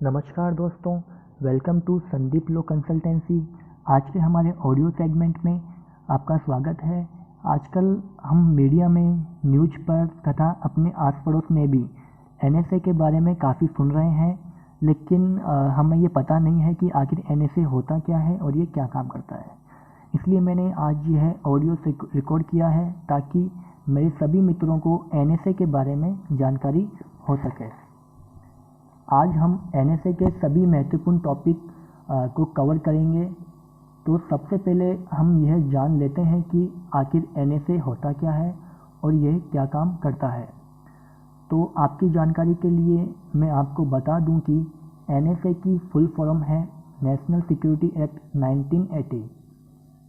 नमस्कार दोस्तों, welcome to Sandeep law consultancy. आज के हमारे ऑडियो सेगमेंट में आपका स्वागत है। आजकल हम मीडिया में, न्यूज़ पर तथा अपने आस पड़ोस में भी एनएसए के बारे में काफ़ी सुन रहे हैं, लेकिन हमें ये पता नहीं है कि आखिर एनएसए होता क्या है और ये क्या काम करता है। इसलिए मैंने आज यह ऑडियो रिकॉर्ड किया है ताकि मेरे सभी मित्रों को एनएसए के बारे में जानकारी हो सके। आज हम एनएसए के सभी महत्वपूर्ण टॉपिक को कवर करेंगे। तो सबसे पहले हम यह जान लेते हैं कि आखिर एनएसए होता क्या है और यह क्या काम करता है। तो आपकी जानकारी के लिए मैं आपको बता दूं कि एनएसए की फुल फॉर्म है नेशनल सिक्योरिटी एक्ट 1980,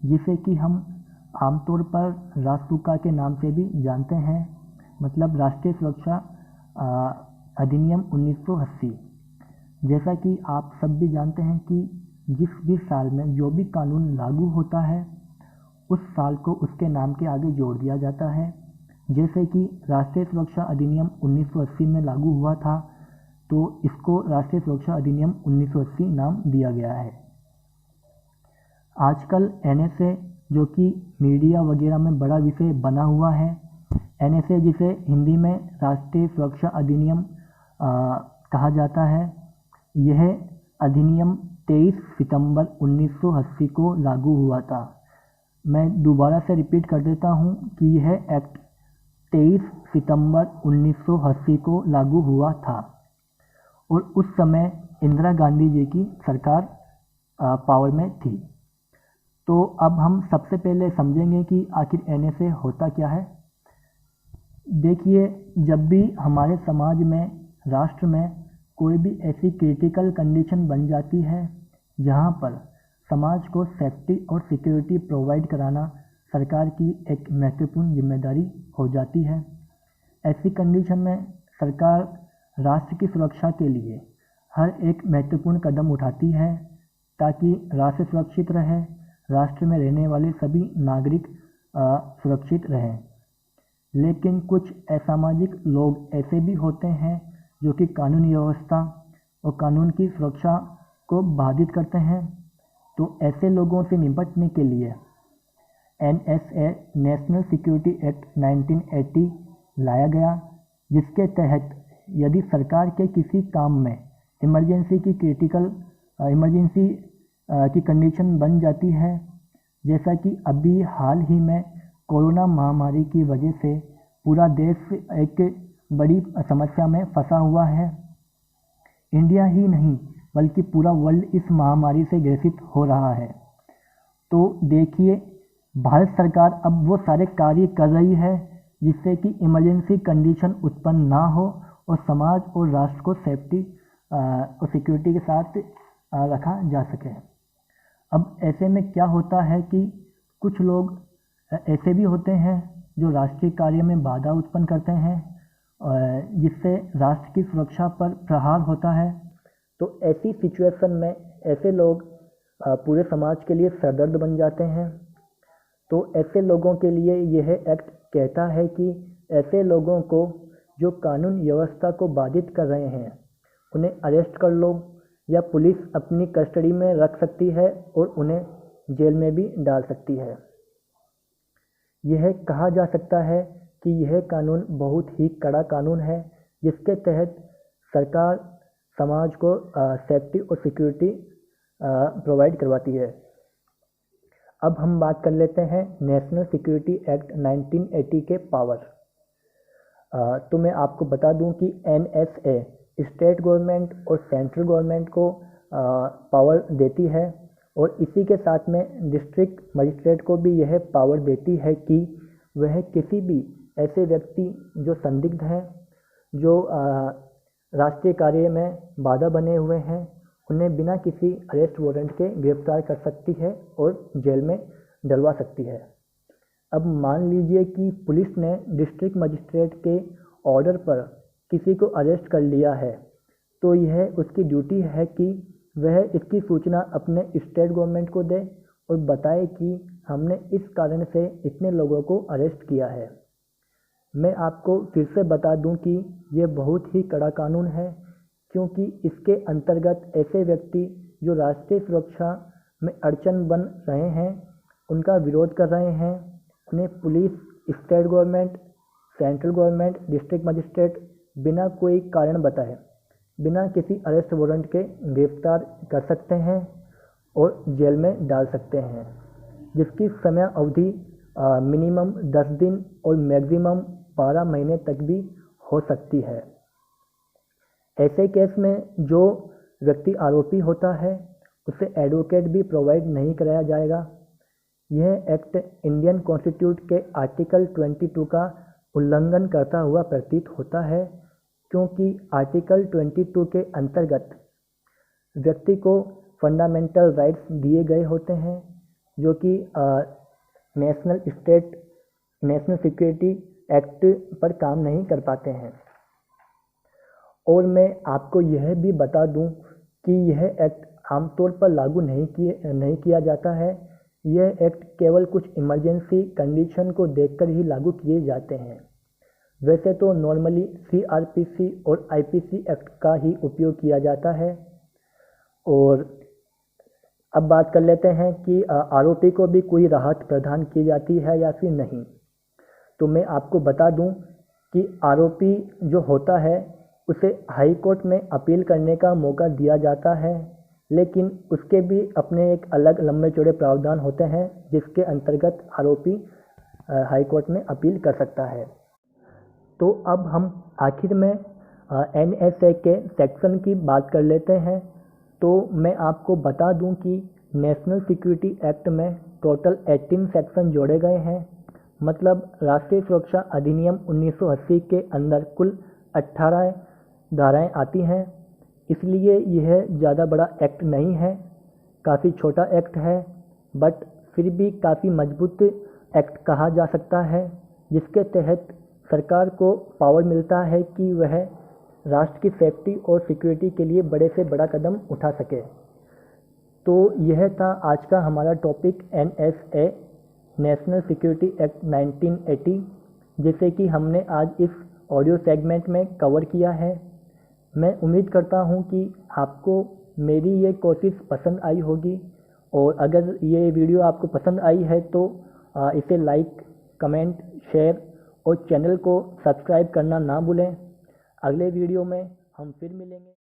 जिसे कि हम आमतौर पर रासुका के नाम से भी जानते हैं, मतलब राष्ट्रीय सुरक्षा अधिनियम 1980। जैसा कि आप सब भी जानते हैं कि जिस भी साल में जो भी कानून लागू होता है उस साल को उसके नाम के आगे जोड़ दिया जाता है। जैसे कि राष्ट्रीय सुरक्षा अधिनियम 1980 में लागू हुआ था, तो इसको राष्ट्रीय सुरक्षा अधिनियम 1980 नाम दिया गया है। आजकल एनएसए, जो कि मीडिया वगैरह में बड़ा विषय बना हुआ है, एनएसए जिसे हिंदी में राष्ट्रीय सुरक्षा अधिनियम कहा जाता है, यह अधिनियम 23 सितंबर 1980 को लागू हुआ था। मैं दोबारा से रिपीट कर देता हूं कि यह एक्ट 23 सितंबर 1980 को लागू हुआ था और उस समय इंदिरा गांधी जी की सरकार पावर में थी। तो अब हम सबसे पहले समझेंगे कि आखिर एनएसए होता क्या है। देखिए, जब भी हमारे समाज में, राष्ट्र में कोई भी ऐसी क्रिटिकल कंडीशन बन जाती है जहां पर समाज को सेफ्टी और सिक्योरिटी प्रोवाइड कराना सरकार की एक महत्वपूर्ण जिम्मेदारी हो जाती है। ऐसी कंडीशन में सरकार राष्ट्र की सुरक्षा के लिए हर एक महत्वपूर्ण कदम उठाती है ताकि राष्ट्र सुरक्षित रहे, राष्ट्र में रहने वाले सभी नागरिक सुरक्षित रहें। लेकिन कुछ असामाजिक लोग ऐसे भी होते हैं जो कि कानून व्यवस्था और कानून की सुरक्षा को बाधित करते हैं। तो ऐसे लोगों से निपटने के लिए एनएसए नेशनल सिक्योरिटी एक्ट 1980 लाया गया, जिसके तहत यदि सरकार के किसी काम में इमरजेंसी की कंडीशन बन जाती है, जैसा कि अभी हाल ही में कोरोना महामारी की वजह से पूरा देश एक बड़ी समस्या में फंसा हुआ है। इंडिया ही नहीं बल्कि पूरा वर्ल्ड इस महामारी से ग्रसित हो रहा है। तो देखिए, भारत सरकार अब वो सारे कार्य कर रही है जिससे कि इमरजेंसी कंडीशन उत्पन्न ना हो और समाज और राष्ट्र को सेफ्टी और सिक्योरिटी के साथ रखा जा सके। अब ऐसे में क्या होता है कि कुछ लोग ऐसे भी होते हैं जो राष्ट्रीय कार्य में बाधा उत्पन्न करते हैं, जिससे राष्ट्र की सुरक्षा पर प्रहार होता है। तो ऐसी सिचुएशन में ऐसे लोग पूरे समाज के लिए सरदर्द बन जाते हैं। तो ऐसे लोगों के लिए यह एक्ट कहता है कि ऐसे लोगों को जो कानून व्यवस्था को बाधित कर रहे हैं उन्हें अरेस्ट कर लो, या पुलिस अपनी कस्टडी में रख सकती है और उन्हें जेल में भी डाल सकती है। यह कहा जा सकता है कि यह कानून बहुत ही कड़ा कानून है, जिसके तहत सरकार समाज को सेफ्टी और सिक्योरिटी प्रोवाइड करवाती है। अब हम बात कर लेते हैं नेशनल सिक्योरिटी एक्ट 1980 के पावर। तो मैं आपको बता दूं कि एनएसए स्टेट गवर्नमेंट और सेंट्रल गवर्नमेंट को पावर देती है, और इसी के साथ में डिस्ट्रिक्ट मजिस्ट्रेट को भी यह पावर देती है कि वह किसी भी ऐसे व्यक्ति जो संदिग्ध हैं, जो राष्ट्रीय कार्य में बाधा बने हुए हैं, उन्हें बिना किसी अरेस्ट वारंट के गिरफ्तार कर सकती है और जेल में डलवा सकती है। अब मान लीजिए कि पुलिस ने डिस्ट्रिक्ट मजिस्ट्रेट के ऑर्डर पर किसी को अरेस्ट कर लिया है, तो यह उसकी ड्यूटी है कि वह इसकी सूचना अपने स्टेट गवर्नमेंट को दे और बताए कि हमने इस कारण से इतने लोगों को अरेस्ट किया है। मैं आपको फिर से बता दूं कि ये बहुत ही कड़ा कानून है। क्योंकि इसके अंतर्गत ऐसे व्यक्ति जो राष्ट्रीय सुरक्षा में अड़चन बन रहे हैं, उनका विरोध कर रहे हैं, उन्हें police, state government, central government, district magistrate बिना कोई कारण बताए, बिना किसी अरेस्ट वारंट के गिरफ्तार कर सकते हैं और जेल में डाल सकते हैं, जिसकी समय अवधि मिनिमम 10 दिन और मैक्सिमम 12 महीने तक भी हो सकती है। ऐसे केस में जो व्यक्ति आरोपी होता है उसे एडवोकेट भी प्रोवाइड नहीं कराया जाएगा। यह एक्ट इंडियन कॉन्स्टिट्यूशन के आर्टिकल 22 का उल्लंघन करता हुआ प्रतीत होता है, क्योंकि आर्टिकल 22 के अंतर्गत व्यक्ति को फंडामेंटल राइट्स दिए गए होते हैं, जो कि नेशनल सिक्योरिटी एक्ट पर काम नहीं कर पाते हैं। और मैं आपको यह भी बता दूं कि यह एक्ट आमतौर पर लागू नहीं किया जाता है। यह एक्ट केवल कुछ इमरजेंसी कंडीशन को देखकर ही लागू किए जाते हैं। वैसे तो नॉर्मली CRPC और IPC एक्ट का ही उपयोग किया जाता है। और अब बात कर लेते हैं कि आरोपी को भी कोई राहत प्रदान की जाती है या फिर नहीं। तो मैं आपको बता दूं कि आरोपी जो होता है उसे हाई कोर्ट में अपील करने का मौका दिया जाता है, लेकिन उसके भी अपने एक अलग लंबे चौड़े प्रावधान होते हैं, जिसके अंतर्गत आरोपी हाई कोर्ट में अपील कर सकता है। तो अब हम आखिर में NSA के सेक्शन की बात कर लेते हैं। तो मैं आपको बता दूं कि नेशनल सिक्योरिटी एक्ट में टोटल 18 सेक्शन जोड़े गए हैं। मतलब राष्ट्रीय सुरक्षा अधिनियम 1980 के अंदर कुल 18 धाराएं आती हैं। इसलिए यह ज़्यादा बड़ा एक्ट नहीं है, काफ़ी छोटा एक्ट है, बट फिर भी काफ़ी मजबूत एक्ट कहा जा सकता है, जिसके तहत सरकार को पावर मिलता है कि वह राष्ट्र की सेफ्टी और सिक्योरिटी के लिए बड़े से बड़ा कदम उठा सके। तो यह था आज का हमारा topic NSA national security act 1980, जिसे कि हमने आज इस ऑडियो सेगमेंट में कवर किया है। मैं उम्मीद करता हूं कि आपको मेरी ये कोशिश पसंद आई होगी, और अगर ये वीडियो आपको पसंद आई है तो इसे लाइक, कमेंट, शेयर और चैनल को सब्सक्राइब करना ना भूलें। अगले वीडियो में हम फिर मिलेंगे।